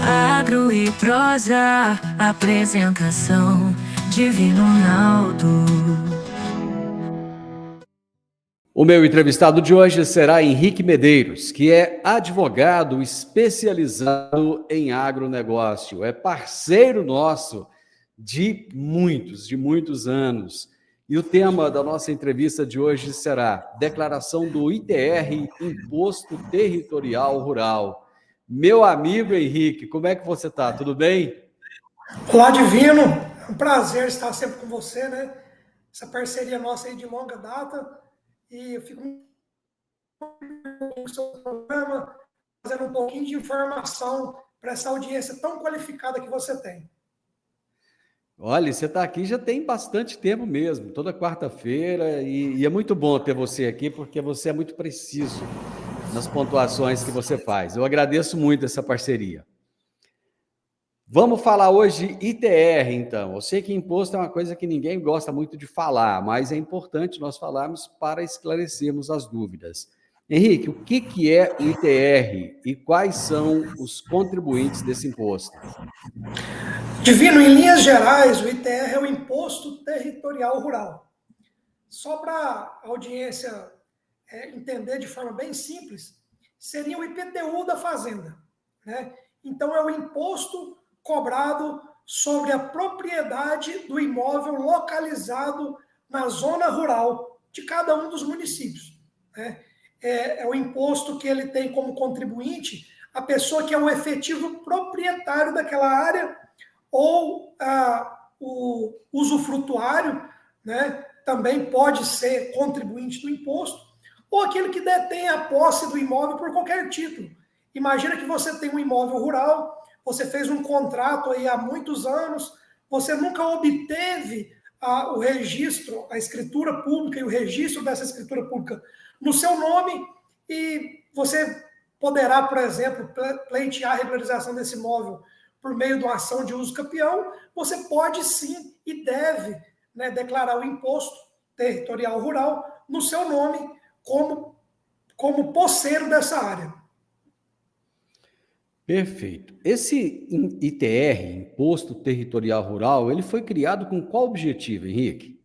Agro e prosa, apresentação Divino Ronaldo. O meu entrevistado de hoje será Henrique Medeiros, que é advogado especializado em agronegócio. É parceiro nosso de muitos anos. E o tema da nossa entrevista de hoje será Declaração do ITR, Imposto Territorial Rural. Meu amigo Henrique, como é que você está? Tudo bem? Olá, Divino. É um prazer estar sempre com você, né? Essa parceria nossa aí de longa data. E eu fico muito com o seu programa, fazendo um pouquinho de informação para essa audiência tão qualificada que você tem. Olha, você está aqui já tem bastante tempo mesmo, toda quarta-feira, e é muito bom ter você aqui, porque você é muito preciso nas pontuações que você faz. Eu agradeço muito essa parceria. Vamos falar hoje ITR, então. Eu sei que imposto é uma coisa que ninguém gosta muito de falar, mas é importante nós falarmos para esclarecermos as dúvidas. Henrique, o que é o ITR e quais são os contribuintes desse imposto? Divino, em linhas gerais, o ITR é o Imposto Territorial Rural. Só para a audiência entender de forma bem simples, seria o IPTU da Fazenda, né? Então, é o imposto cobrado sobre a propriedade do imóvel localizado na zona rural de cada um dos municípios, né? É o imposto que ele tem como contribuinte a pessoa que é o efetivo proprietário daquela área ou o usufrutuário, né? Também pode ser contribuinte do imposto, ou aquele que detém a posse do imóvel por qualquer título. Imagina que você tem um imóvel rural, você fez um contrato aí há muitos anos, você nunca obteve o registro, a escritura pública e o registro dessa escritura pública no seu nome, e você poderá, por exemplo, pleitear a regularização desse imóvel por meio de uma ação de uso capião. Você pode sim e deve, né, declarar o imposto territorial rural no seu nome como posseiro dessa área. Perfeito. Esse ITR, Imposto Territorial Rural, ele foi criado com qual objetivo, Henrique?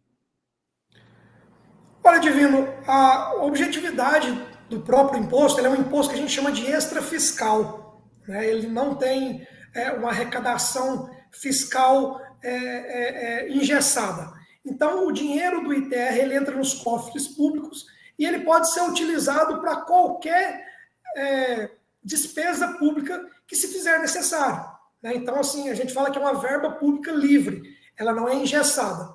Olha, Divino, a objetividade do próprio imposto, ele é um imposto que a gente chama de extrafiscal, né? Ele não tem uma arrecadação fiscal engessada. Então, o dinheiro do ITR ele entra nos cofres públicos e ele pode ser utilizado para qualquer despesa pública que se fizer necessário, né? Então, assim, a gente fala que é uma verba pública livre, ela não é engessada.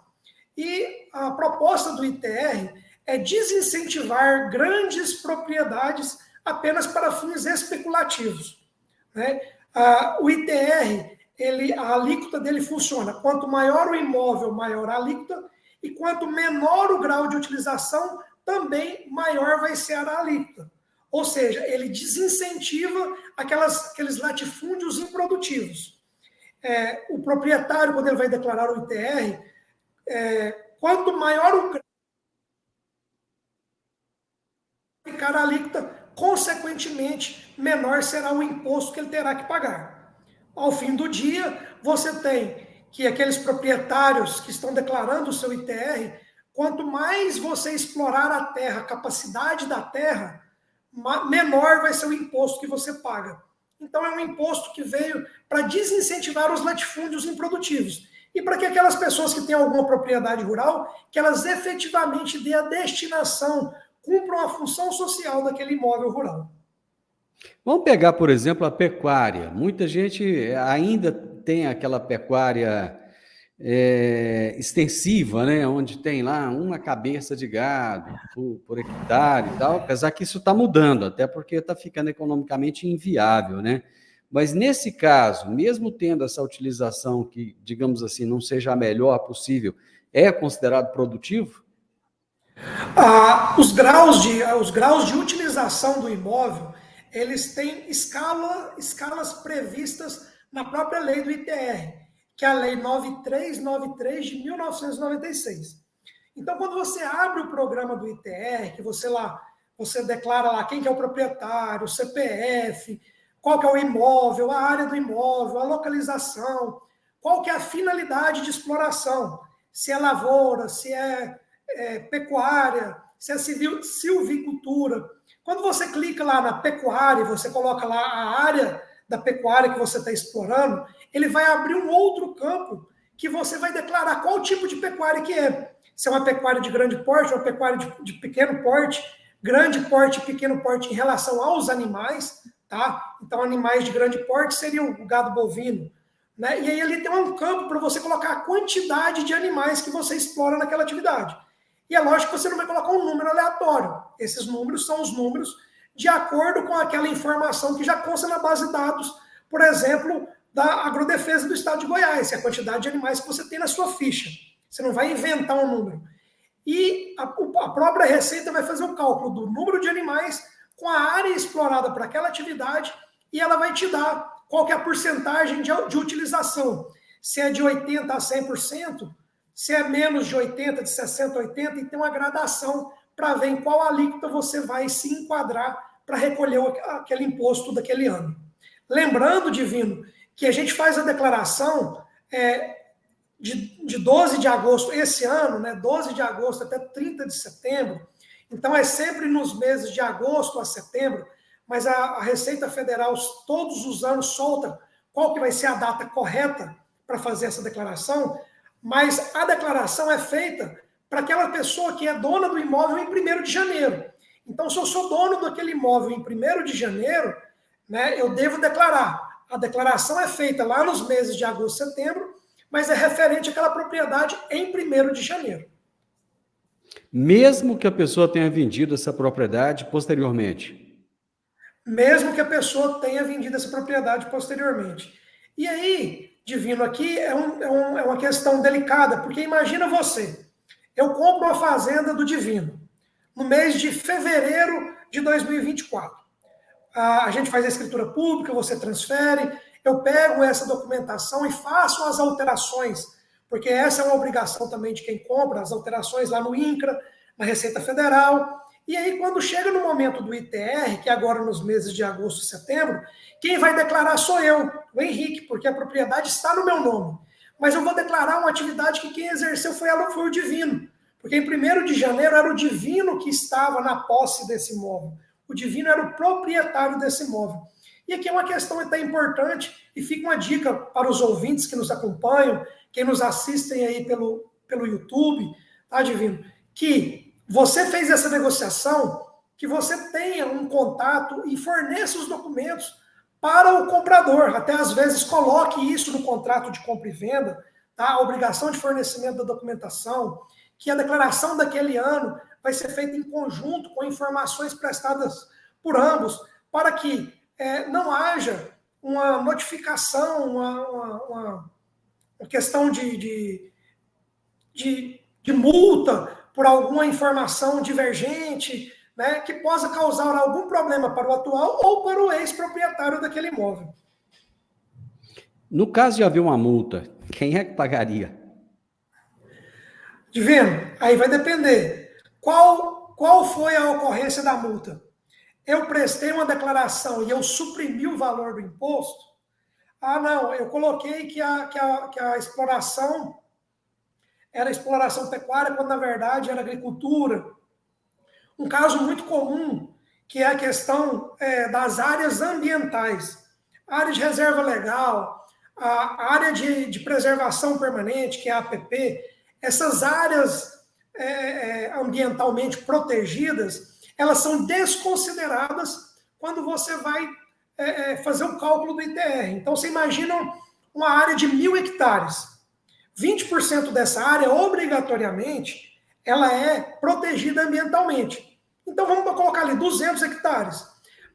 E a proposta do ITR é desincentivar grandes propriedades apenas para fins especulativos, né? O ITR, a alíquota dele funciona. Quanto maior o imóvel, maior a alíquota, e quanto menor o grau de utilização, também maior vai ser a alíquota. Ou seja, ele desincentiva aqueles latifúndios improdutivos. O proprietário, quando ele vai declarar o ITR, quanto maior o grau, ficar a alíquota, consequentemente, menor será o imposto que ele terá que pagar. Ao fim do dia, você tem que aqueles proprietários que estão declarando o seu ITR, quanto mais você explorar a terra, a capacidade da terra, menor vai ser o imposto que você paga. Então, é um imposto que veio para desincentivar os latifúndios improdutivos e para que aquelas pessoas que têm alguma propriedade rural, que elas efetivamente dê a destinação, cumpram a função social daquele imóvel rural. Vamos pegar, por exemplo, a pecuária. Muita gente ainda tem aquela pecuária extensiva, né? Onde tem lá uma cabeça de gado por hectare e tal, apesar que isso está mudando, até porque está ficando economicamente inviável, né? Mas nesse caso, mesmo tendo essa utilização que, digamos assim, não seja a melhor possível, é considerado produtivo? Os graus de utilização do imóvel, eles têm escalas previstas na própria lei do ITR, que é a Lei 9393 de 1996. Então, quando você abre o programa do ITR, que você declara lá quem que é o proprietário, o CPF, qual que é o imóvel, a área do imóvel, a localização, qual que é a finalidade de exploração, se é lavoura, se é pecuária, se é silvicultura. Quando você clica lá na pecuária, você coloca lá a área da pecuária que você está explorando, ele vai abrir um outro campo que você vai declarar qual tipo de pecuária que é. Se é uma pecuária de grande porte, uma pecuária de pequeno porte, grande porte e pequeno porte em relação aos animais, tá? Então, animais de grande porte seriam o gado bovino, né? E aí ali tem um campo para você colocar a quantidade de animais que você explora naquela atividade. E é lógico que você não vai colocar um número aleatório. Esses números são os números de acordo com aquela informação que já consta na base de dados, por exemplo, da Agrodefesa do Estado de Goiás, é a quantidade de animais que você tem na sua ficha. Você não vai inventar um número. E a própria Receita vai fazer um cálculo do número de animais com a área explorada para aquela atividade e ela vai te dar qual que é a porcentagem de utilização. Se é de 80% a 100%, se é menos de 80%, de 60% a 80%, e tem uma gradação para ver em qual alíquota você vai se enquadrar para recolher aquele imposto daquele ano. Lembrando, Divino, que a gente faz a declaração de 12 de agosto, esse ano, né, 12 de agosto até 30 de setembro, então é sempre nos meses de agosto a setembro, mas a Receita Federal todos os anos solta qual que vai ser a data correta para fazer essa declaração, mas a declaração é feita para aquela pessoa que é dona do imóvel em 1º de janeiro. Então, se eu sou dono daquele imóvel em 1º de janeiro, né, eu devo declarar. A declaração é feita lá nos meses de agosto e setembro, mas é referente àquela propriedade em 1º de janeiro. Mesmo que a pessoa tenha vendido essa propriedade posteriormente? Mesmo que a pessoa tenha vendido essa propriedade posteriormente. E aí, Divino, aqui é uma questão delicada, porque imagina você, eu compro uma fazenda do Divino, no mês de fevereiro de 2024. A gente faz a escritura pública, você transfere, eu pego essa documentação e faço as alterações, porque essa é uma obrigação também de quem compra, as alterações lá no INCRA, na Receita Federal. E aí, quando chega no momento do ITR, que é agora nos meses de agosto e setembro, quem vai declarar sou eu, o Henrique, porque a propriedade está no meu nome. Mas eu vou declarar uma atividade que quem exerceu foi o Divino. Porque em 1º de janeiro era o Divino que estava na posse desse imóvel. O Divino era o proprietário desse imóvel. E aqui é uma questão até importante, e fica uma dica para os ouvintes que nos acompanham, quem nos assistem aí pelo YouTube, tá, Divino? Que você fez essa negociação, que você tenha um contato e forneça os documentos para o comprador. Até às vezes coloque isso no contrato de compra e venda, tá? A obrigação de fornecimento da documentação, que a declaração daquele ano vai ser feita em conjunto com informações prestadas por ambos, para que não haja uma notificação, uma questão de multa por alguma informação divergente, né, que possa causar algum problema para o atual ou para o ex-proprietário daquele imóvel. No caso de haver uma multa, quem é que pagaria? Divino, aí vai depender. Qual foi a ocorrência da multa? Eu prestei uma declaração e eu suprimi o valor do imposto? Ah, não, eu coloquei que a exploração era exploração pecuária, quando na verdade era agricultura. Um caso muito comum, que é a questão das áreas ambientais. Área de reserva legal, a área de preservação permanente, que é a APP, essas áreas ambientalmente protegidas, elas são desconsideradas quando você vai fazer o cálculo do ITR. Então, você imagina uma área de 1.000 hectares. 20% dessa área, obrigatoriamente, ela é protegida ambientalmente. Então, vamos colocar ali 200 hectares.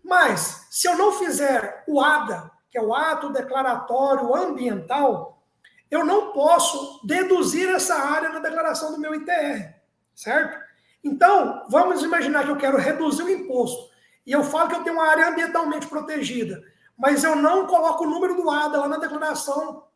Mas, se eu não fizer o ADA, que é o Ato Declaratório Ambiental, eu não posso deduzir essa área na declaração do meu ITR, certo? Então, vamos imaginar que eu quero reduzir o imposto, e eu falo que eu tenho uma área ambientalmente protegida, mas eu não coloco o número do ADA lá na declaração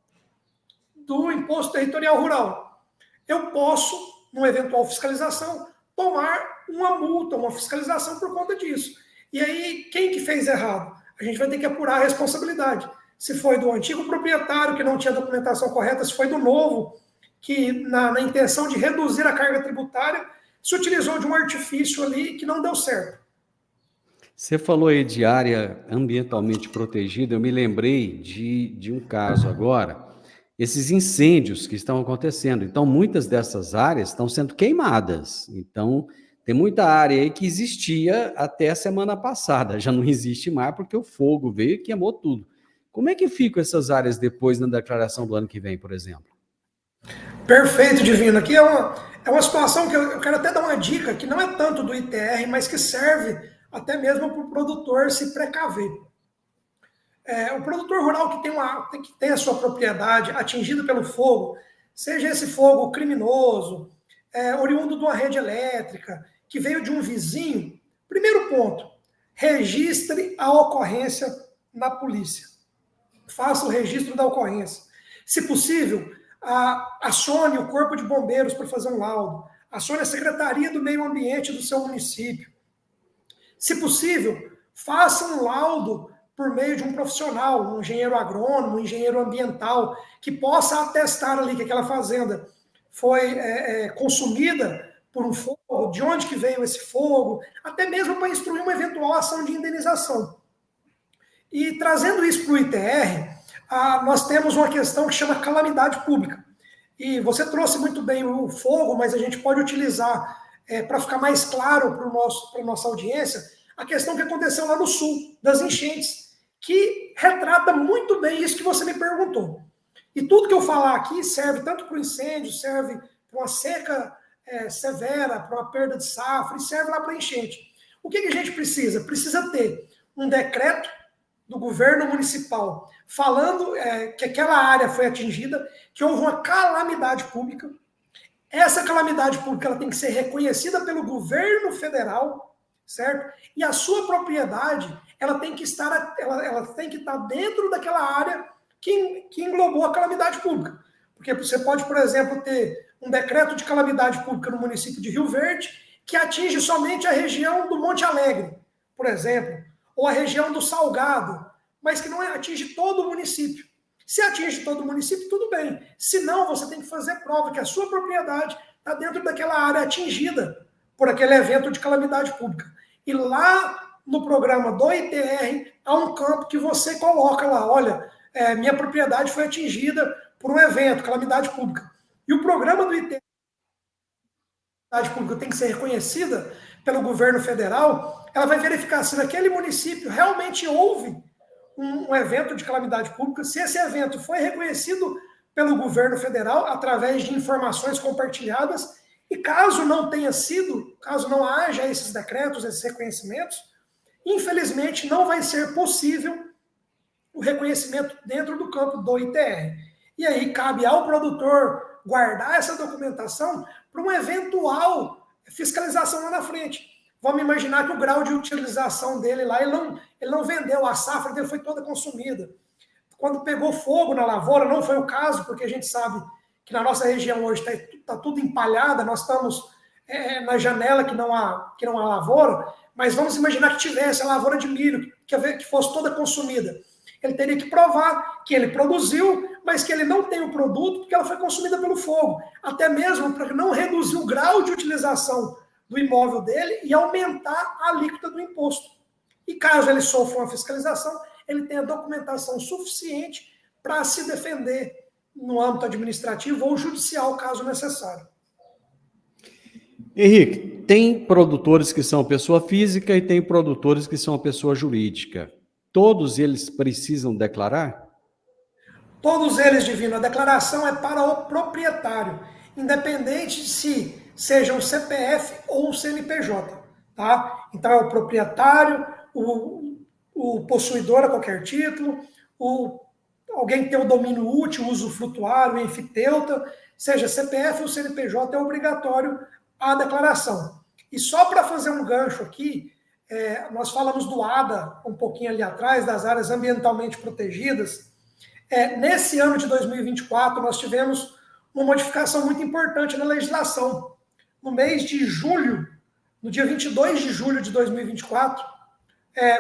do Imposto Territorial Rural. Eu posso, numa eventual fiscalização, tomar uma multa, uma fiscalização por conta disso. E aí, quem que fez errado? a gente vai ter que apurar a responsabilidade. Se foi do antigo proprietário que não tinha documentação correta, se foi do novo, que na intenção de reduzir a carga tributária, se utilizou de um artifício ali que não deu certo. Você falou aí de área ambientalmente protegida, eu me lembrei de um caso agora, esses incêndios que estão acontecendo. Então, muitas dessas áreas estão sendo queimadas. Então, tem muita área aí que existia até a semana passada, já não existe mais porque o fogo veio e queimou tudo. Como é que ficam essas áreas depois na declaração do ano que vem, por exemplo? Perfeito, Divino. Aqui é uma situação que eu quero até dar uma dica, que não é tanto do ITR, mas que serve até mesmo para o produtor se precaver. O produtor rural que tem a sua propriedade atingida pelo fogo, seja esse fogo criminoso, oriundo de uma rede elétrica, que veio de um vizinho, primeiro ponto, registre a ocorrência na polícia. Faça o registro da ocorrência. Se possível, acione o Corpo de Bombeiros para fazer um laudo. Acione a Secretaria do Meio Ambiente do seu município. Se possível, faça um laudo por meio de um profissional, um engenheiro agrônomo, um engenheiro ambiental, que possa atestar ali que aquela fazenda foi consumida por um fogo, de onde que veio esse fogo, até mesmo para instruir uma eventual ação de indenização. E trazendo isso para o ITR, nós temos uma questão que chama calamidade pública. E você trouxe muito bem o fogo, mas a gente pode utilizar, para ficar mais claro para a nossa audiência, a questão que aconteceu lá no sul, das enchentes, que retrata muito bem isso que você me perguntou. E tudo que eu falar aqui serve tanto para o incêndio, serve para uma seca severa, para uma perda de safra, e serve lá para a enchente. O que a gente precisa? Precisa ter um decreto do governo municipal falando que aquela área foi atingida, que houve uma calamidade pública. Essa calamidade pública ela tem que ser reconhecida pelo governo federal, certo? E a sua propriedade ela tem que estar dentro daquela área que englobou a calamidade pública. Porque você pode, por exemplo, ter um decreto de calamidade pública no município de Rio Verde que atinge somente a região do Monte Alegre, por exemplo, ou a região do Salgado, mas que não atinge todo o município. Se atinge todo o município, tudo bem. Se não, você tem que fazer prova que a sua propriedade está dentro daquela área atingida por aquele evento de calamidade pública. E lá no programa do ITR, há um campo que você coloca lá, olha, minha propriedade foi atingida por um evento, calamidade pública. E o programa do ITR, calamidade pública, tem que ser reconhecida pelo governo federal, ela vai verificar se naquele município realmente houve um evento de calamidade pública, se esse evento foi reconhecido pelo governo federal através de informações compartilhadas, e caso não tenha sido, caso não haja esses decretos, esses reconhecimentos, infelizmente não vai ser possível o reconhecimento dentro do campo do ITR. E aí cabe ao produtor guardar essa documentação para uma eventual fiscalização lá na frente. Vamos imaginar que o grau de utilização dele lá, ele não vendeu, a safra dele foi toda consumida. Quando pegou fogo na lavoura, não foi o caso, porque a gente sabe que na nossa região hoje está tudo empalhada, nós estamos na janela que não há lavoura, mas vamos imaginar que tivesse a lavoura de milho, que fosse toda consumida. Ele teria que provar que ele produziu, mas que ele não tem o produto porque ela foi consumida pelo fogo. Até mesmo para não reduzir o grau de utilização do imóvel dele e aumentar a alíquota do imposto. E caso ele sofra uma fiscalização, ele tem a documentação suficiente para se defender no âmbito administrativo ou judicial, caso necessário. Henrique, tem produtores que são pessoa física e tem produtores que são pessoa jurídica. Todos eles precisam declarar? Todos eles, Divino. A declaração é para o proprietário, independente se seja um CPF ou um CNPJ. Tá? Então é o proprietário, o possuidor a qualquer título, alguém que tem o domínio útil, usufrutuário, enfiteuta, seja CPF ou CNPJ, é obrigatório a declaração. E só para fazer um gancho aqui, nós falamos do ADA um pouquinho ali atrás, das áreas ambientalmente protegidas. Nesse ano de 2024, nós tivemos uma modificação muito importante na legislação. No mês de julho, no dia 22 de julho de 2024,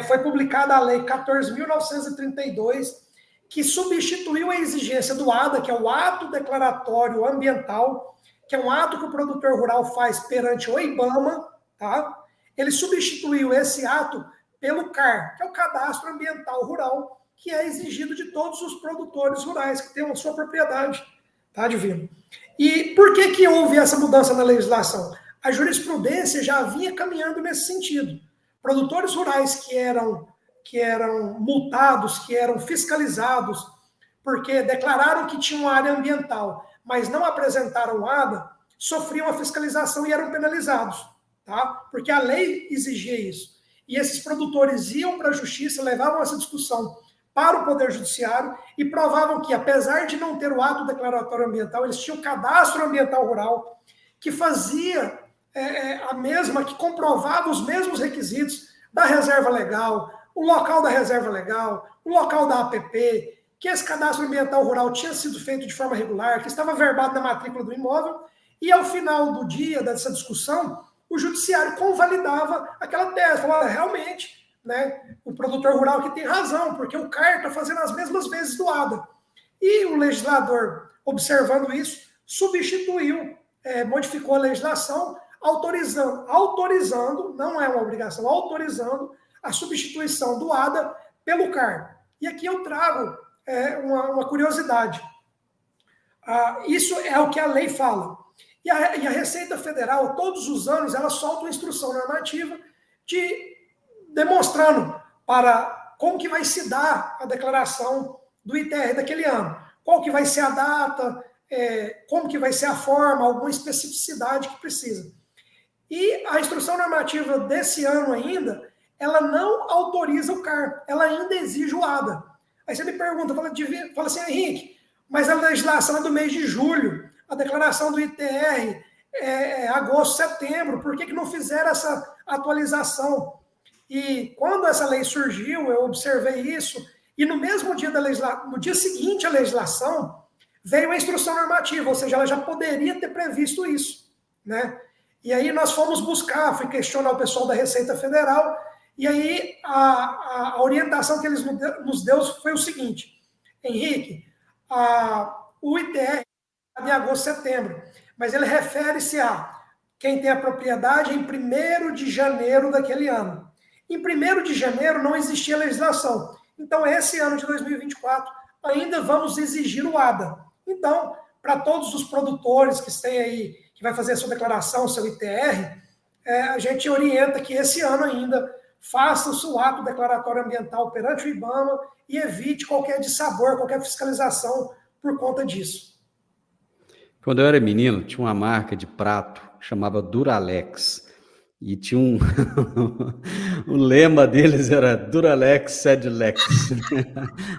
foi publicada a Lei 14.932, que substituiu a exigência do ADA, que é o Ato Declaratório Ambiental, que é um ato que o produtor rural faz perante o IBAMA, tá? Ele substituiu esse ato pelo CAR, que é o Cadastro Ambiental Rural, que é exigido de todos os produtores rurais que tenham a sua propriedade, tá, Divino? E por que houve essa mudança na legislação? A jurisprudência já vinha caminhando nesse sentido. Produtores rurais que eram multados, que eram fiscalizados, porque declararam que tinham área ambiental, mas não apresentaram ADA, sofriam a fiscalização e eram penalizados, tá? Porque a lei exigia isso. E esses produtores iam para a justiça, levavam essa discussão para o Poder Judiciário e provavam que, apesar de não ter o ato declaratório ambiental, eles tinham o cadastro ambiental rural, que fazia que comprovava os mesmos requisitos da reserva legal, o local da reserva legal, o local da APP, que esse cadastro ambiental rural tinha sido feito de forma regular, que estava verbado na matrícula do imóvel, e ao final do dia dessa discussão, o judiciário convalidava aquela tese, falava, realmente, né, o produtor rural aqui tem razão, porque o CAR está fazendo as mesmas vezes do ADA. E o legislador, observando isso, substituiu, modificou a legislação, autorizando, não é uma obrigação, autorizando a substituição do ADA pelo CAR. E aqui eu trago uma curiosidade. Isso é o que a lei fala. E a Receita Federal, todos os anos, ela solta uma instrução normativa demonstrando para como que vai se dar a declaração do ITR daquele ano. Qual que vai ser a data, como que vai ser a forma, alguma especificidade que precisa. E a instrução normativa desse ano ainda, ela não autoriza o CAR, ela ainda exige o ADA. Aí você me pergunta, fala assim, Henrique, mas a legislação é do mês de julho, a declaração do ITR é agosto, setembro, por que não fizeram essa atualização? E quando essa lei surgiu, eu observei isso, e no mesmo dia no dia seguinte à legislação, veio a instrução normativa, ou seja, ela já poderia ter previsto isso, né? E aí nós fomos buscar, fui questionar o pessoal da Receita Federal, e aí a orientação que eles nos deu foi o seguinte, Henrique, o ITR é de agosto, setembro, mas ele refere-se a quem tem a propriedade em 1º de janeiro daquele ano. Em 1º de janeiro não existia legislação, então esse ano de 2024 ainda vamos exigir o ADA. Então, para todos os produtores que têm aí, que vai fazer a sua declaração, seu ITR, a gente orienta que esse ano ainda faça o seu ato declaratório ambiental perante o IBAMA e evite qualquer dissabor, qualquer fiscalização por conta disso. Quando eu era menino, tinha uma marca de prato que chamava Duralex. E tinha o lema deles era Duralex sed lex.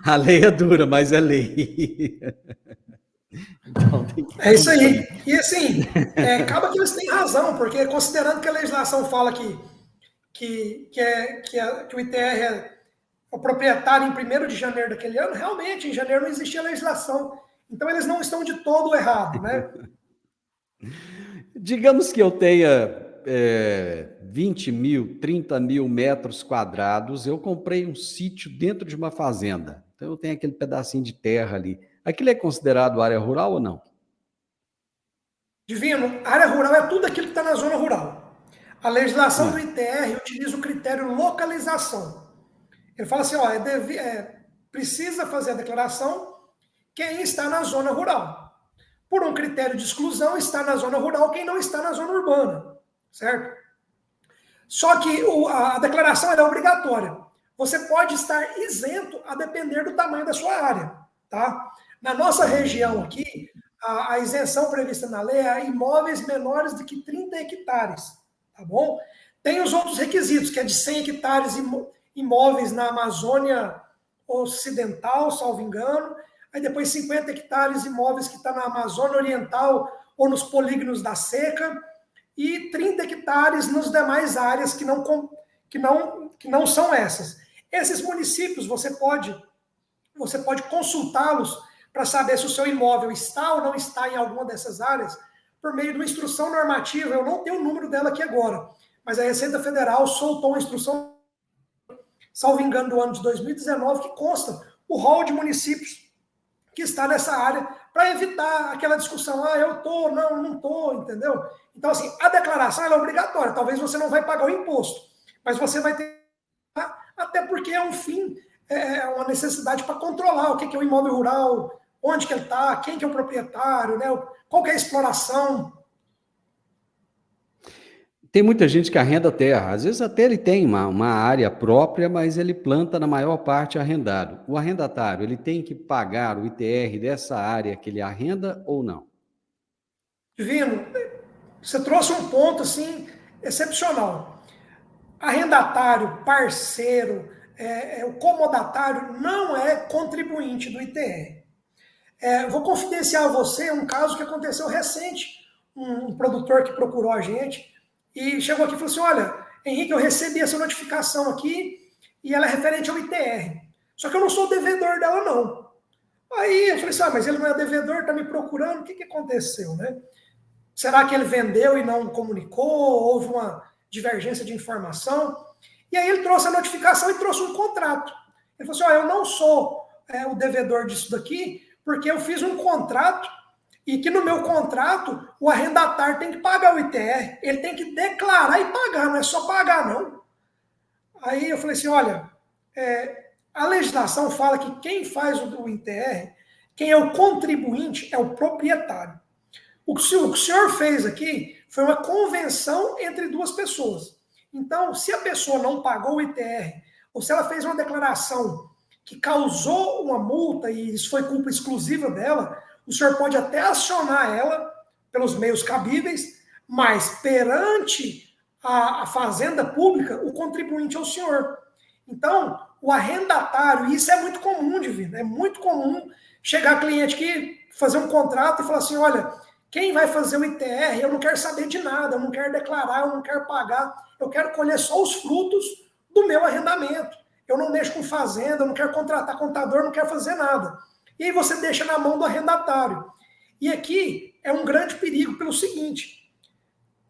A lei é dura, mas é lei. Então, é isso aí. E assim, acaba que eles têm razão, porque considerando que a legislação fala que o ITR é o proprietário em 1º de janeiro daquele ano, realmente, em janeiro não existia legislação. Então, eles não estão de todo errado, né? Digamos que eu tenha 20 mil, 30 mil metros quadrados, eu comprei um sítio dentro de uma fazenda. Então, eu tenho aquele pedacinho de terra ali. Aquilo é considerado área rural ou não? Divino, área rural é tudo aquilo que está na zona rural. A legislação do ITR utiliza o critério localização. Ele fala assim, precisa fazer a declaração quem está na zona rural. Por um critério de exclusão, está na zona rural quem não está na zona urbana, certo? Só que a declaração é obrigatória. Você pode estar isento a depender do tamanho da sua área, tá? Na nossa região aqui, a isenção prevista na lei é imóveis menores do que 30 hectares, tá bom? Tem os outros requisitos, que é de 100 hectares imóveis na Amazônia Ocidental, salvo engano, aí depois 50 hectares imóveis que estão na Amazônia Oriental ou nos polígonos da seca, e 30 hectares nas demais áreas que não são essas. Esses municípios, você pode consultá-los para saber se o seu imóvel está ou não está em alguma dessas áreas, por meio de uma instrução normativa. Eu não tenho o número dela aqui agora, mas a Receita Federal soltou uma instrução salvo engano, do ano de 2019, que consta o rol de municípios que está nessa área, para evitar aquela discussão, eu tô, não tô, entendeu? Então, assim, a declaração ela é obrigatória, talvez você não vai pagar o imposto, mas você vai ter, até porque é um fim, é uma necessidade para controlar o que é o imóvel rural, onde que ele está, quem que é o proprietário, né? Qual que é a exploração. Tem muita gente que arrenda terra. Às vezes até ele tem uma área própria, mas ele planta na maior parte arrendado. O arrendatário, ele tem que pagar o ITR dessa área que ele arrenda ou não? Divino, você trouxe um ponto, assim, excepcional. Arrendatário, parceiro, o comodatário não é contribuinte do ITR. Vou confidenciar a você um caso que aconteceu recente. Um produtor que procurou a gente e chegou aqui e falou assim, olha, Henrique, eu recebi essa notificação aqui e ela é referente ao ITR. Só que eu não sou devedor dela, não. Aí eu falei assim, mas ele não é devedor, está me procurando, o que aconteceu, né? Será que ele vendeu e não comunicou? Houve uma divergência de informação? E aí ele trouxe a notificação e trouxe um contrato. Ele falou assim, eu não sou o devedor disso daqui, porque eu fiz um contrato e que no meu contrato o arrendatário tem que pagar o ITR, ele tem que declarar e pagar, não é só pagar, não. Aí eu falei assim, olha, a legislação fala que quem faz o ITR, quem é o contribuinte é o proprietário. O que o senhor fez aqui foi uma convenção entre duas pessoas. Então, se a pessoa não pagou o ITR, ou se ela fez uma declaração que causou uma multa e isso foi culpa exclusiva dela, o senhor pode até acionar ela pelos meios cabíveis, mas perante a fazenda pública, o contribuinte é o senhor. Então, o arrendatário, isso é muito comum, Divino, é muito comum chegar cliente que fazer um contrato e falar assim, olha, quem vai fazer o ITR, eu não quero saber de nada, eu não quero declarar, eu não quero pagar, eu quero colher só os frutos do meu arrendamento. Eu não mexo com fazenda, eu não quero contratar contador, não quero fazer nada. E aí você deixa na mão do arrendatário. E aqui é um grande perigo pelo seguinte,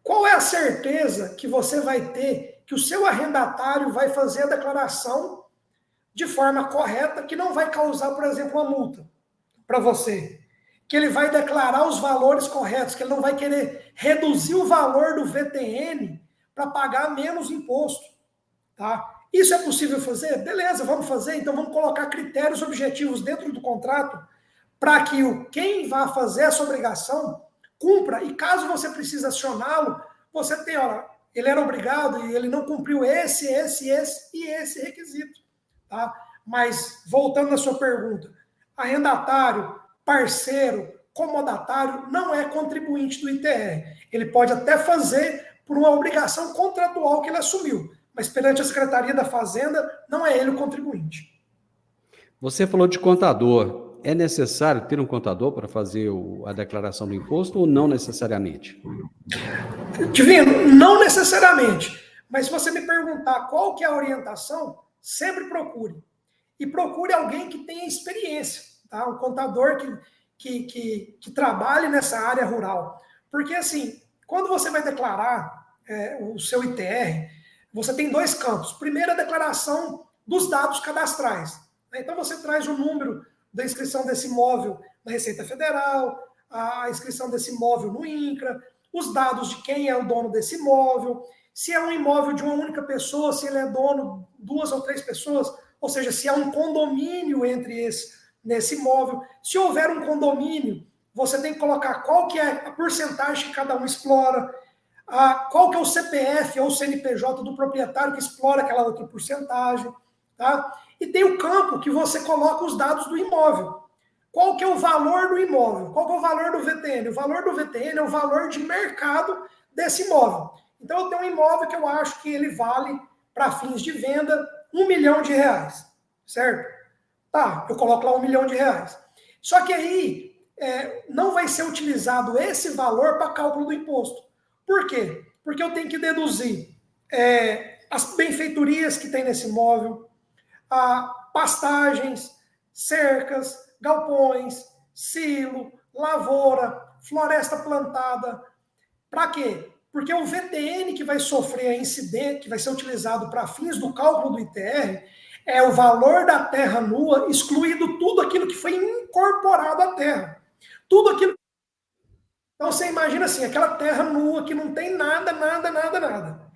qual é a certeza que você vai ter que o seu arrendatário vai fazer a declaração de forma correta, que não vai causar, por exemplo, uma multa para você? Que ele vai declarar os valores corretos, que ele não vai querer reduzir o valor do VTN para pagar menos imposto, tá? Isso é possível fazer? Beleza, vamos fazer. Então vamos colocar critérios objetivos dentro do contrato para que quem vai fazer essa obrigação cumpra. E caso você precise acioná-lo, você tem, olha, ele era obrigado e ele não cumpriu esse e esse requisito, tá? Mas voltando à sua pergunta, arrendatário, parceiro, comodatário não é contribuinte do ITR. Ele pode até fazer por uma obrigação contratual que ele assumiu, mas perante a Secretaria da Fazenda, não é ele o contribuinte. Você falou de contador. É necessário ter um contador para fazer a declaração do imposto ou não necessariamente? Divino, não necessariamente. Mas se você me perguntar qual que é a orientação, sempre procure. E procure alguém que tenha experiência, tá? Um contador que trabalhe nessa área rural. Porque, assim, quando você vai declarar o seu ITR, você tem dois campos. Primeiro, a declaração dos dados cadastrais. Então, você traz o número da inscrição desse imóvel na Receita Federal, a inscrição desse imóvel no INCRA, os dados de quem é o dono desse imóvel, se é um imóvel de uma única pessoa, se ele é dono de 2 ou 3 pessoas, ou seja, se há um condomínio nesse imóvel. Se houver um condomínio, você tem que colocar qual que é a porcentagem que cada um explora, qual que é o CPF ou o CNPJ do proprietário que explora aquela outra porcentagem, tá? E tem o campo que você coloca os dados do imóvel. Qual que é o valor do imóvel? Qual que é o valor do VTN? O valor do VTN é o valor de mercado desse imóvel. Então, eu tenho um imóvel que eu acho que ele vale, para fins de venda, R$1 milhão, certo? Tá, eu coloco lá R$1 milhão. Só que aí, não vai ser utilizado esse valor para cálculo do imposto. Por quê? Porque eu tenho que deduzir as benfeitorias que tem nesse imóvel, pastagens, cercas, galpões, silo, lavoura, floresta plantada. Para quê? Porque o VTN que vai sofrer a incidência, que vai ser utilizado para fins do cálculo do ITR, é o valor da terra nua, excluído tudo aquilo que foi incorporado à terra. Tudo aquilo. Então você imagina assim, aquela terra nua que não tem nada.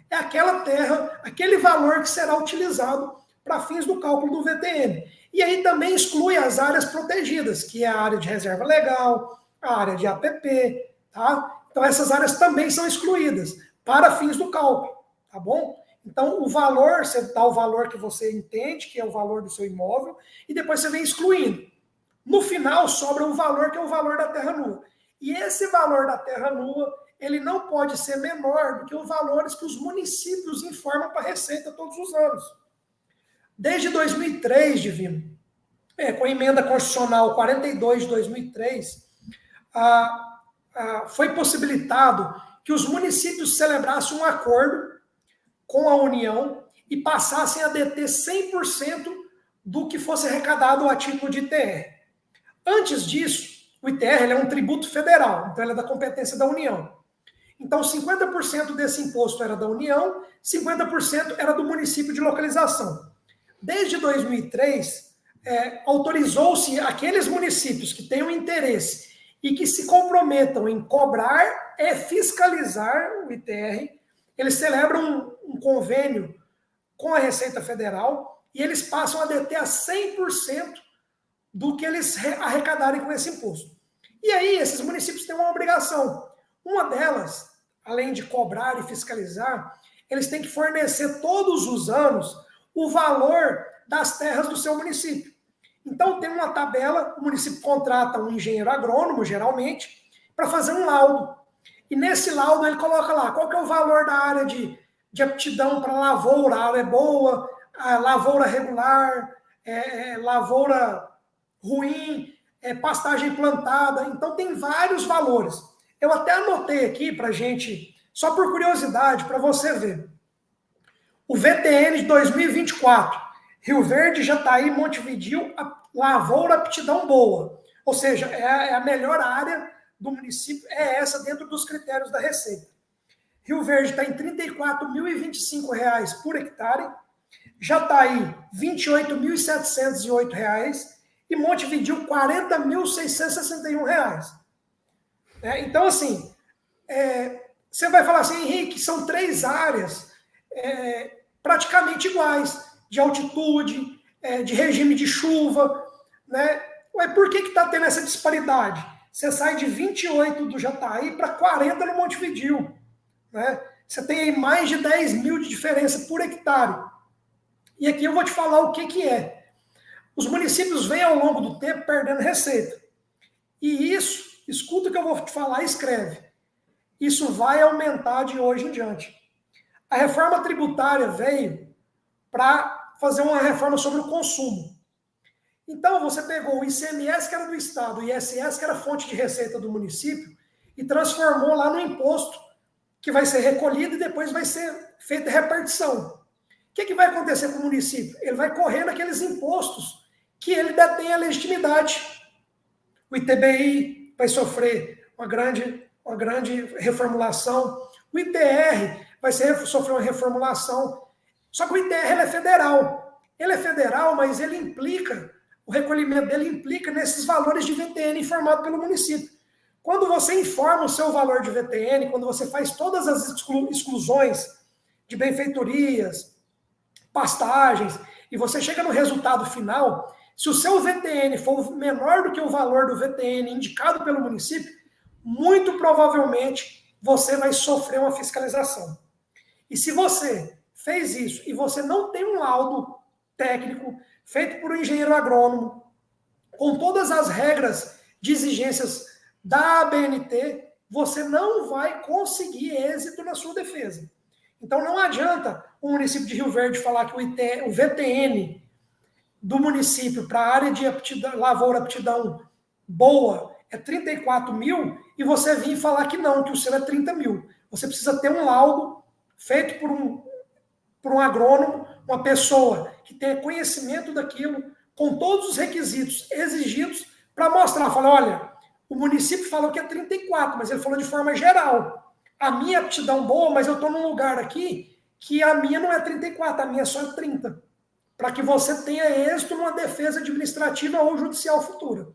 É aquela terra, aquele valor que será utilizado para fins do cálculo do VTN. E aí também exclui as áreas protegidas, que é a área de reserva legal, a área de APP, tá? Então essas áreas também são excluídas para fins do cálculo, tá bom? Então o valor, você dá o valor que você entende, que é o valor do seu imóvel, e depois você vem excluindo. No final sobra um valor que é o valor da terra nua. E esse valor da terra nua, ele não pode ser menor do que os valores que os municípios informam para a Receita todos os anos. Desde 2003, Divino, com a emenda constitucional 42 de 2003, foi possibilitado que os municípios celebrassem um acordo com a União e passassem a deter 100% do que fosse arrecadado a título de ITR. Antes disso, o ITR ele é um tributo federal, então ele é da competência da União. Então, 50% desse imposto era da União, 50% era do município de localização. Desde 2003, autorizou-se aqueles municípios que tenham interesse e que se comprometam em cobrar e fiscalizar o ITR, eles celebram um convênio com a Receita Federal e eles passam a deter a 100% do que eles arrecadarem com esse imposto. E aí, esses municípios têm uma obrigação. Uma delas, além de cobrar e fiscalizar, eles têm que fornecer todos os anos o valor das terras do seu município. Então, tem uma tabela, o município contrata um engenheiro agrônomo, geralmente, para fazer um laudo. E nesse laudo ele coloca lá qual que é o valor da área de aptidão para lavoura, a área é boa, a lavoura regular, lavoura ruim, pastagem plantada. Então, tem vários valores. Eu até anotei aqui para a gente, só por curiosidade, para você ver. O VTN de 2024, Rio Verde, Jataí, Montevidéu, lavoura aptidão boa. Ou seja, é a melhor área do município, é essa dentro dos critérios da Receita. Rio Verde está em R$ 34.025 por hectare, Jataí, R$ 28.708 e Montevidéu, R$ 40.661. Então, assim, você vai falar assim, Henrique, são 3 áreas praticamente iguais, de altitude, de regime de chuva, né? Ué, por que está tendo essa disparidade? Você sai de 28 do Jataí para 40 no Montevidéu, né? Você tem aí mais de 10 mil de diferença por hectare. E aqui eu vou te falar o que é. Os municípios vêm ao longo do tempo perdendo receita. E isso, escuta o que eu vou te falar e escreve. Isso vai aumentar de hoje em diante. A reforma tributária veio para fazer uma reforma sobre o consumo. Então, você pegou o ICMS, que era do Estado, o ISS, que era fonte de receita do município, e transformou lá no imposto, que vai ser recolhido e depois vai ser feita a repartição. O que vai acontecer com o município? Ele vai correr naqueles impostos que ele detém a legitimidade. O ITBI vai sofrer uma grande reformulação. O ITR vai sofrer uma reformulação. Só que o ITR ele é federal. Ele é federal, mas ele implica, o recolhimento dele implica nesses valores de VTN informado pelo município. Quando você informa o seu valor de VTN, quando você faz todas as exclusões de benfeitorias, pastagens, e você chega no resultado final, se o seu VTN for menor do que o valor do VTN indicado pelo município, muito provavelmente você vai sofrer uma fiscalização. E se você fez isso e você não tem um laudo técnico feito por um engenheiro agrônomo, com todas as regras de exigências da ABNT, você não vai conseguir êxito na sua defesa. Então não adianta o município de Rio Verde falar que o VTN do município para a área de aptidão, lavoura aptidão boa é 34 mil e você vir falar que não, que o seu é 30 mil. Você precisa ter um laudo feito por um agrônomo, uma pessoa que tenha conhecimento daquilo, com todos os requisitos exigidos para mostrar, falar, olha, o município falou que é 34, mas ele falou de forma geral. a minha aptidão boa, mas eu estou num lugar aqui que a minha não é 34, a minha é só 30. Para que você tenha êxito numa defesa administrativa ou judicial futura.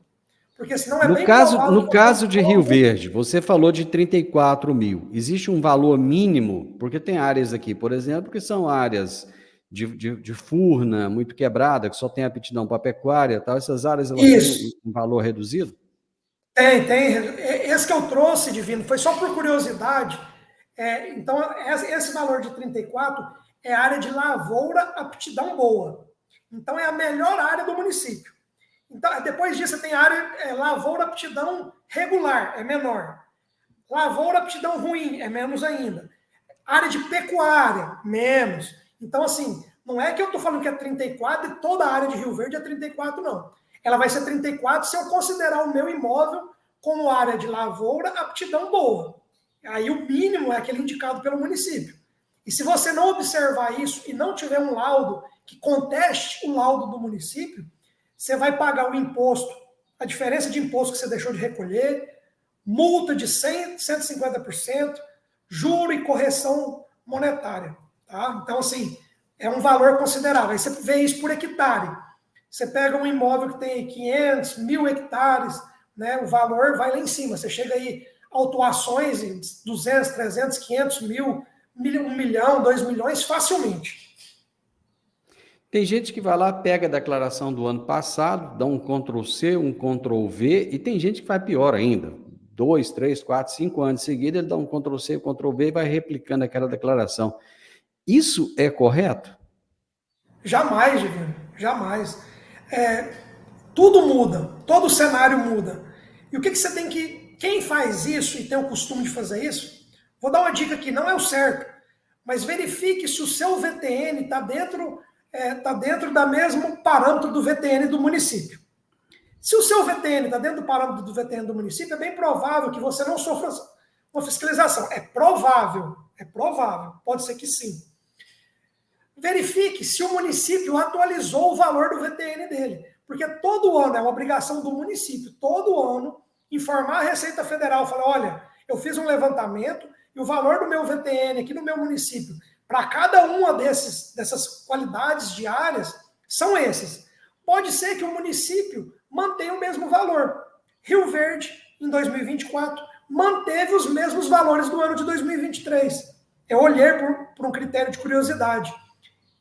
Porque senão é bem provável... No caso de Rio Verde, você falou de 34 mil. Existe um valor mínimo? Porque tem áreas aqui, por exemplo, que são áreas de furna, muito quebrada, que só tem aptidão para pecuária, tal. Essas áreas elas têm um valor reduzido? Tem. Esse que eu trouxe, Divino, foi só por curiosidade. Então, esse valor de 34 é área de lavoura, aptidão boa. Então, é a melhor área do município. Então, depois disso, você tem a área lavoura, aptidão regular, é menor. Lavoura, aptidão ruim, é menos ainda. Área de pecuária, menos. Então, assim, não é que eu estou falando que é 34 e toda a área de Rio Verde é 34, não. Ela vai ser 34 se eu considerar o meu imóvel como área de lavoura, aptidão boa. Aí o mínimo é aquele indicado pelo município. E se você não observar isso e não tiver um laudo que conteste o laudo do município, você vai pagar o imposto, a diferença de imposto que você deixou de recolher, multa de 100%, 150%, juro e correção monetária. Tá? Então, assim, é um valor considerável. Aí você vê isso por hectare. Você pega um imóvel que tem 500, 1.000 hectares, né, o valor vai lá em cima. Você chega aí, autuações em 200, 300, 500 mil, 1 milhão, 2 milhões, facilmente. Tem gente que vai lá, pega a declaração do ano passado, dá um Ctrl+C, um Ctrl+V, e tem gente que vai pior ainda. 2, 3, 4, 5 anos seguidos, ele dá um Ctrl+C, Ctrl+V e vai replicando aquela declaração. Isso é correto? Jamais, Divino, jamais. Tudo muda, todo o cenário muda. E o que você tem que... Quem faz isso e tem o costume de fazer isso, vou dar uma dica aqui, não é o certo, mas verifique se o seu VTN está dentro da mesmo parâmetro do VTN do município. Se o seu VTN está dentro do parâmetro do VTN do município, é bem provável que você não sofra uma fiscalização. É provável, pode ser que sim. Verifique se o município atualizou o valor do VTN dele, porque todo ano é uma obrigação do município, todo ano, informar a Receita Federal, falar, olha, eu fiz um levantamento e o valor do meu VTN aqui no meu município, para cada uma dessas qualidades diárias, são esses. Pode ser que o município mantenha o mesmo valor. Rio Verde, em 2024, manteve os mesmos valores do ano de 2023. Eu olhei por um critério de curiosidade.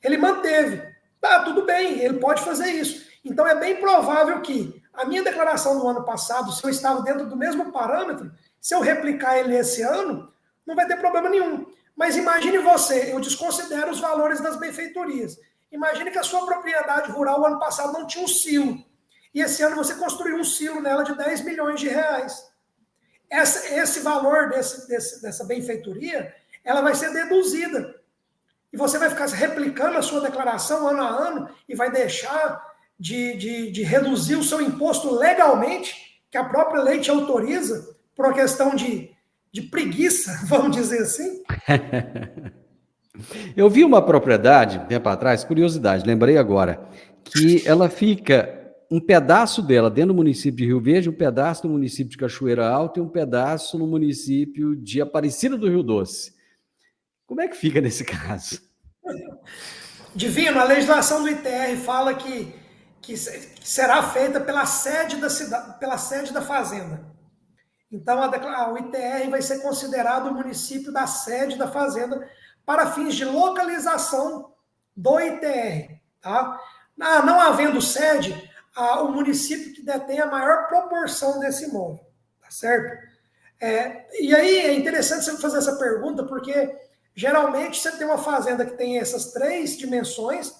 Ele manteve. Tá, tudo bem, ele pode fazer isso. Então é bem provável que a minha declaração do ano passado, se eu estava dentro do mesmo parâmetro, se eu replicar ele esse ano, não vai ter problema nenhum. Mas imagine você, eu desconsidero os valores das benfeitorias. Imagine que a sua propriedade rural, ano passado, não tinha um silo. E esse ano você construiu um silo nela de 10 milhões de reais. Esse valor dessa benfeitoria, ela vai ser deduzida. E você vai ficar replicando a sua declaração ano a ano e vai deixar de reduzir o seu imposto legalmente, que a própria lei te autoriza, por uma questão de preguiça, vamos dizer assim. Eu vi uma propriedade, tempo atrás, curiosidade, lembrei agora, que ela fica, um pedaço dela dentro do município de Rio Verde, um pedaço no município de Cachoeira Alta e um pedaço no município de Aparecida do Rio Doce. Como é que fica nesse caso? Divino, a legislação do ITR fala que será feita pela sede da fazenda. Então, o ITR vai ser considerado o município da sede da fazenda para fins de localização do ITR. Tá? Não havendo sede, o município que detém a maior proporção desse imóvel. Tá certo? E aí é interessante você fazer essa pergunta, porque geralmente você tem uma fazenda que tem essas 3 dimensões,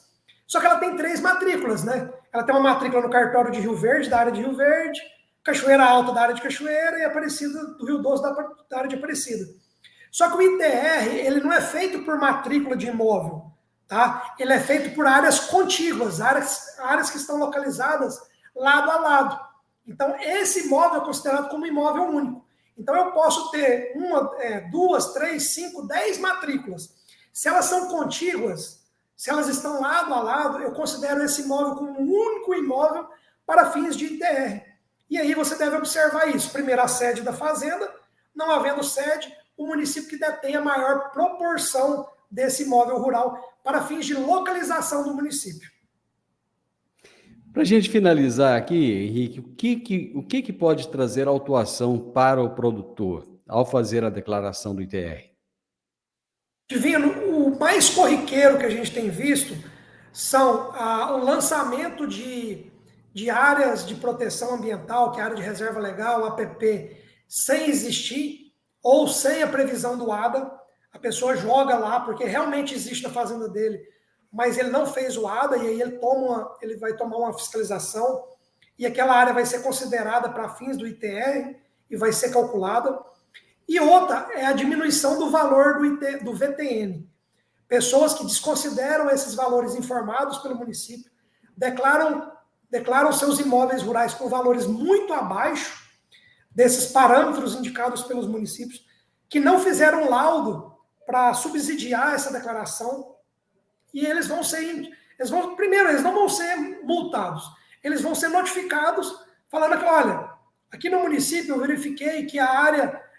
só que ela tem 3 matrículas, né? Ela tem uma matrícula no cartório de Rio Verde, da área de Rio Verde, Cachoeira Alta da área de Cachoeira e Aparecida do Rio Doce da área de Aparecida. Só que o ITR, ele não é feito por matrícula de imóvel, tá? Ele é feito por áreas contíguas, áreas que estão localizadas lado a lado. Então, esse imóvel é considerado como imóvel único. Então, eu posso ter 1, 2, 3, 5, 10 matrículas. Se elas são contíguas, se elas estão lado a lado, eu considero esse imóvel como um único imóvel para fins de ITR. E aí você deve observar isso. Primeiro, a sede da fazenda. Não havendo sede, o município que detém a maior proporção desse imóvel rural para fins de localização do município. Para a gente finalizar aqui, Henrique, o que pode trazer autuação para o produtor ao fazer a declaração do ITR? Divino, o mais corriqueiro que a gente tem visto são o lançamento de áreas de proteção ambiental, que é a área de reserva legal, APP, sem existir, ou sem a previsão do ADA. A pessoa joga lá, porque realmente existe na fazenda dele, mas ele não fez o ADA, e aí ele vai tomar uma fiscalização, e aquela área vai ser considerada para fins do ITR, e vai ser calculada. E outra é a diminuição do valor do VTN. Pessoas que desconsideram esses valores informados pelo município, declaram seus imóveis rurais com valores muito abaixo desses parâmetros indicados pelos municípios, que não fizeram laudo para subsidiar essa declaração, e eles não vão ser multados, eles vão ser notificados, falando que, olha, aqui no município eu verifiquei que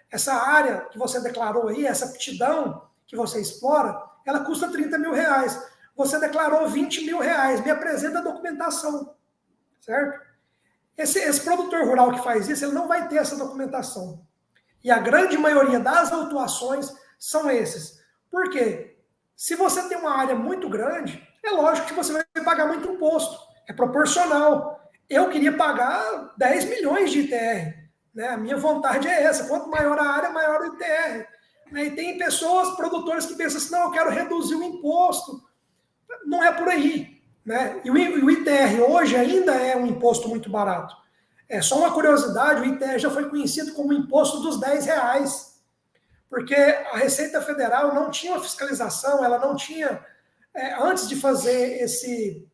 essa área que você declarou aí, essa aptidão que você explora, ela custa 30 mil reais. Você declarou 20 mil reais, me apresenta a documentação, certo? Esse produtor rural que faz isso, ele não vai ter essa documentação. E a grande maioria das autuações são esses. Por quê? Se você tem uma área muito grande, é lógico que você vai pagar muito imposto. É proporcional. Eu queria pagar 10 milhões de ITR. Né? A minha vontade é essa. Quanto maior a área, maior o ITR. E tem pessoas, produtores, que pensam assim, não, eu quero reduzir o imposto. Não é por aí. Né? E o ITR hoje ainda é um imposto muito barato. É só uma curiosidade, o ITR já foi conhecido como o imposto dos 10 reais. Porque a Receita Federal não tinha uma fiscalização, ela não tinha, antes de fazer esse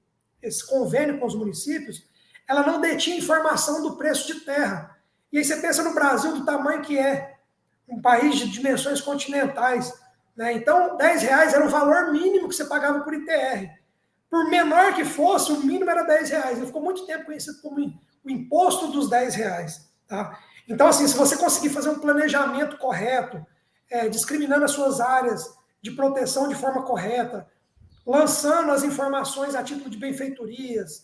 convênio com os municípios, ela não detinha informação do preço de terra. E aí você pensa no Brasil do tamanho que é, um país de dimensões continentais. Né? Então, 10 reais era o valor mínimo que você pagava por ITR. Por menor que fosse, o mínimo era 10 reais. Ele ficou muito tempo conhecido como o imposto dos 10 reais. Tá? Então, assim, se você conseguir fazer um planejamento correto, discriminando as suas áreas de proteção de forma correta, lançando as informações a título de benfeitorias,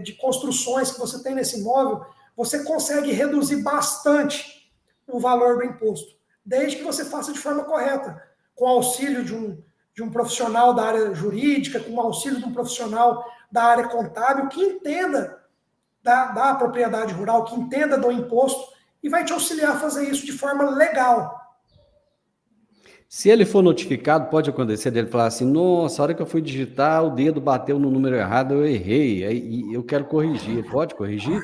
de construções que você tem nesse imóvel, você consegue reduzir bastante o valor do imposto, desde que você faça de forma correta, com auxílio de um profissional da área jurídica, com o auxílio de um profissional da área contábil, que entenda da propriedade rural, que entenda do imposto, e vai te auxiliar a fazer isso de forma legal. Se ele for notificado, pode acontecer dele falar assim, nossa, a hora que eu fui digitar, o dedo bateu no número errado, eu errei, e eu quero corrigir. Pode corrigir?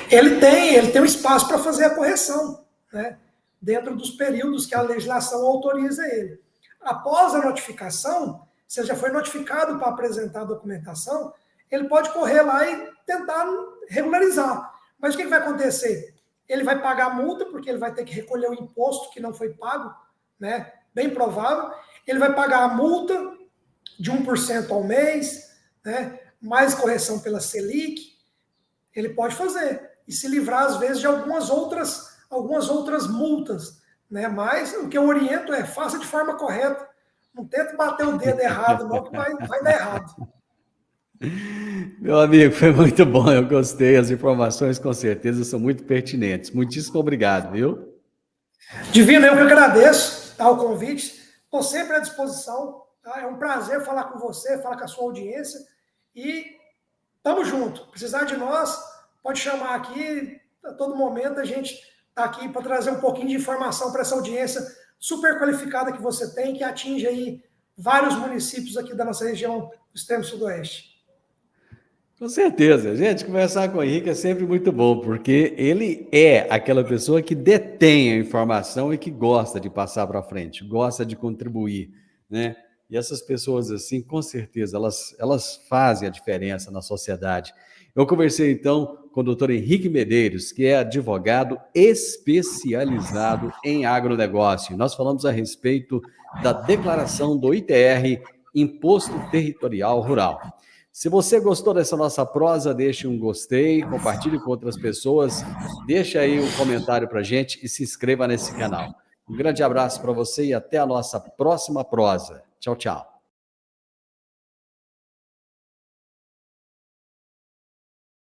Ele tem um espaço para fazer a correção, né? Dentro dos períodos que a legislação autoriza ele. Após a notificação, se ele já foi notificado para apresentar a documentação, ele pode correr lá e tentar regularizar. Mas o que vai acontecer? Ele vai pagar a multa, porque ele vai ter que recolher o imposto que não foi pago, né? Bem provável. Ele vai pagar a multa de 1% ao mês, né? Mais correção pela Selic. Ele pode fazer. E se livrar, às vezes, de algumas outras multas. Né? Mas o que eu oriento é faça de forma correta. Não tente bater o dedo errado, não, que vai dar errado. Meu amigo, foi muito bom, eu gostei, as informações com certeza são muito pertinentes. Muitíssimo obrigado, viu? Divino, eu que agradeço, tá, o convite, estou sempre à disposição, tá? É um prazer falar com você, falar com a sua audiência, e estamos juntos. Precisar de nós, pode chamar aqui, a todo momento a gente está aqui para trazer um pouquinho de informação para essa audiência super qualificada que você tem, que atinge aí vários municípios aqui da nossa região do extremo sudoeste. Com certeza. Gente, conversar com o Henrique é sempre muito bom, porque ele é aquela pessoa que detém a informação e que gosta de passar para frente, gosta de contribuir, né? E essas pessoas, assim, com certeza, elas fazem a diferença na sociedade. Eu conversei, então, com o doutor Henrique Medeiros, que é advogado especializado em agronegócio. Nós falamos a respeito da declaração do ITR, Imposto Territorial Rural. Se você gostou dessa nossa prosa, deixe um gostei, compartilhe com outras pessoas, deixe aí um comentário para a gente e se inscreva nesse canal. Um grande abraço para você e até a nossa próxima prosa. Tchau, tchau.